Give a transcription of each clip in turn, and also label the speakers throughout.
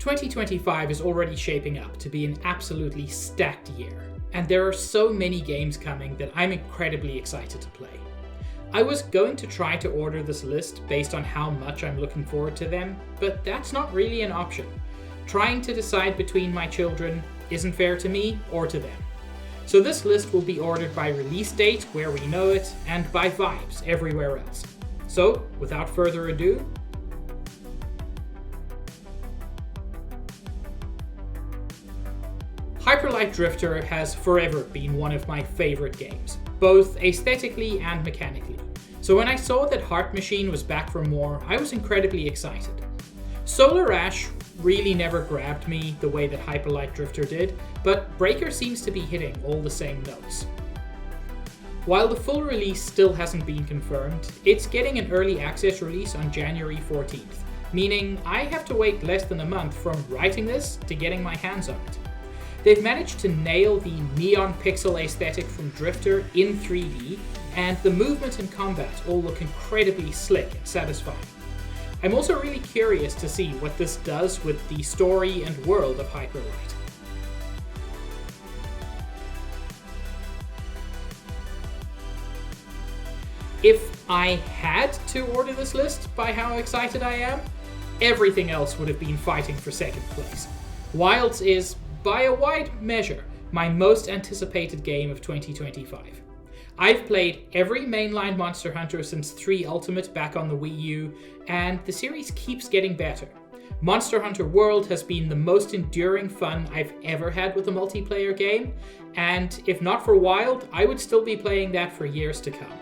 Speaker 1: 2025 is already shaping up to be an absolutely stacked year, and there are so many games coming that I'm incredibly excited to play. I was going to try to order this list based on how much I'm looking forward to them, but that's not really an option. Trying to decide between my children isn't fair to me or to them. So this list will be ordered by release date, where we know it, and by vibes everywhere else. So, without further ado, Hyper Light Drifter has forever been one of my favorite games, both aesthetically and mechanically. So when I saw that Heart Machine was back for more, I was incredibly excited. Solar Ash really never grabbed me the way that Hyper Light Drifter did, but Breaker seems to be hitting all the same notes. While the full release still hasn't been confirmed, it's getting an early access release on January 14th, meaning I have to wait less than a month from writing this to getting my hands on it. They've managed to nail the neon pixel aesthetic from Drifter in 3D, and the movement and combat all look incredibly slick and satisfying. I'm also really curious to see what this does with the story and world of Hyper Light. If I had to order this list by how excited I am, everything else would have been fighting for second place. Wilds is, by a wide measure, my most anticipated game of 2025. I've played every mainline Monster Hunter since 3 Ultimate back on the Wii U, and the series keeps getting better. Monster Hunter World has been the most enduring fun I've ever had with a multiplayer game, and if not for Wild, I would still be playing that for years to come.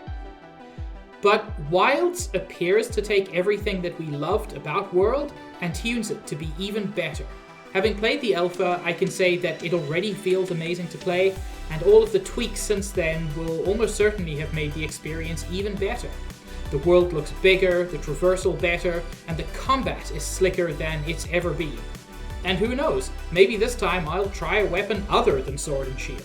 Speaker 1: But Wilds appears to take everything that we loved about World and tunes it to be even better. Having played the alpha, I can say that it already feels amazing to play, and all of the tweaks since then will almost certainly have made the experience even better. The world looks bigger, the traversal better, and the combat is slicker than it's ever been. And who knows, maybe this time I'll try a weapon other than sword and shield.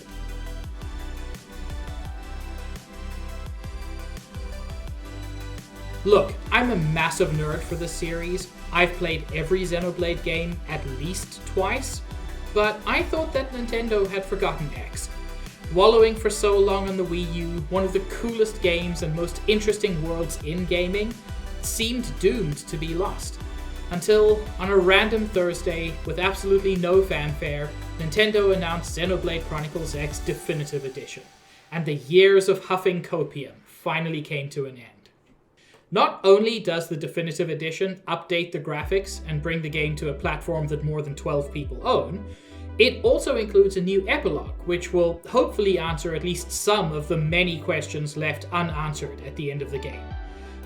Speaker 1: Look, I'm a massive nerd for this series. I've played every Xenoblade game at least twice, but I thought that Nintendo had forgotten X. Wallowing for so long on the Wii U, one of the coolest games and most interesting worlds in gaming, seemed doomed to be lost. Until, on a random Thursday, with absolutely no fanfare, Nintendo announced Xenoblade Chronicles X Definitive Edition, and the years of huffing copium finally came to an end. Not only does the Definitive Edition update the graphics and bring the game to a platform that more than 12 people own, it also includes a new epilogue, which will hopefully answer at least some of the many questions left unanswered at the end of the game.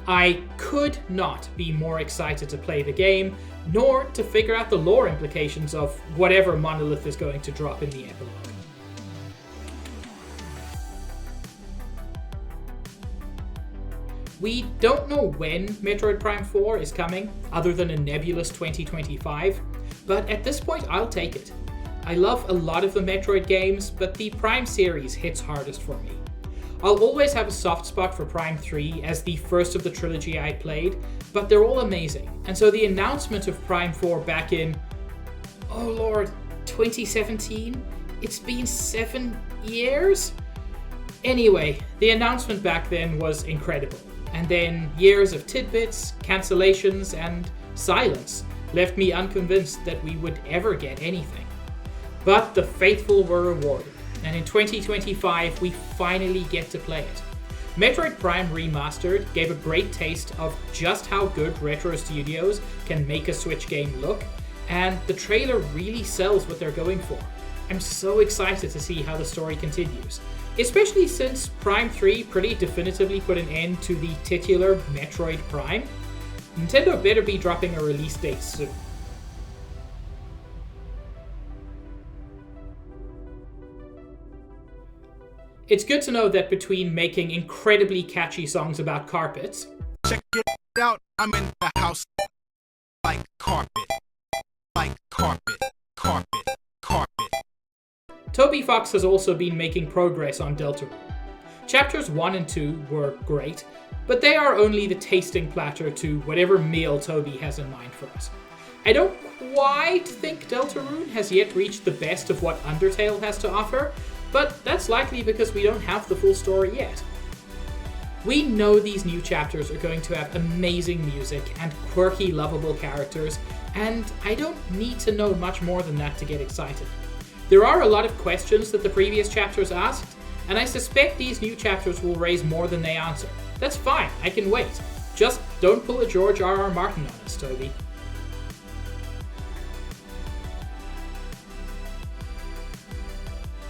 Speaker 1: I could not be more excited to play the game, nor to figure out the lore implications of whatever Monolith is going to drop in the epilogue. We don't know when Metroid Prime 4 is coming, other than a nebulous 2025, but at this point I'll take it. I love a lot of the Metroid games, but the Prime series hits hardest for me. I'll always have a soft spot for Prime 3 as the first of the trilogy I played, but they're all amazing, and so the announcement of Prime 4 back in, oh lord, 2017? It's been 7 years? Anyway, the announcement back then was incredible. And then years of tidbits, cancellations, and silence left me unconvinced that we would ever get anything. But the faithful were rewarded, and in 2025 we finally get to play it. Metroid Prime Remastered gave a great taste of just how good Retro Studios can make a Switch game look, and the trailer really sells what they're going for. I'm so excited to see how the story continues. Especially since Prime 3 pretty definitively put an end to the titular Metroid Prime. Nintendo better be dropping a release date soon. It's good to know that between making incredibly catchy songs about carpets,
Speaker 2: check it out, I'm in the house like carpet, carpet.
Speaker 1: Toby Fox has also been making progress on Deltarune. Chapters 1 and 2 were great, but they are only the tasting platter to whatever meal Toby has in mind for us. I don't quite think Deltarune has yet reached the best of what Undertale has to offer, but that's likely because we don't have the full story yet. We know these new chapters are going to have amazing music and quirky, lovable characters, and I don't need to know much more than that to get excited. There are a lot of questions that the previous chapters asked, and I suspect these new chapters will raise more than they answer. That's fine, I can wait. Just don't pull a George R.R. Martin on us, Toby.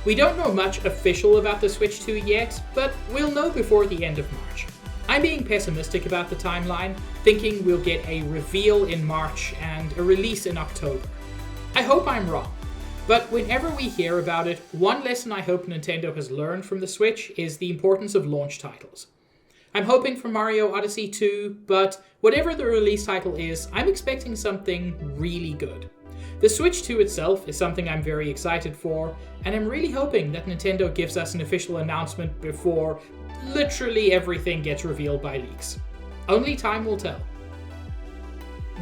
Speaker 1: We don't know much official about the Switch 2 yet, but we'll know before the end of March. I'm being pessimistic about the timeline, thinking we'll get a reveal in March and a release in October. I hope I'm wrong, but whenever we hear about it, one lesson I hope Nintendo has learned from the Switch is the importance of launch titles. I'm hoping for Mario Odyssey 2, but whatever the release title is, I'm expecting something really good. The Switch 2 itself is something I'm very excited for, and I'm really hoping that Nintendo gives us an official announcement before literally everything gets revealed by leaks. Only time will tell.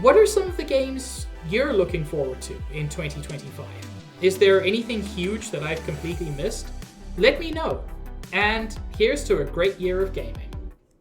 Speaker 1: What are some of the games you're looking forward to in 2025? Is there anything huge that I've completely missed? Let me know. And here's to a great year of gaming.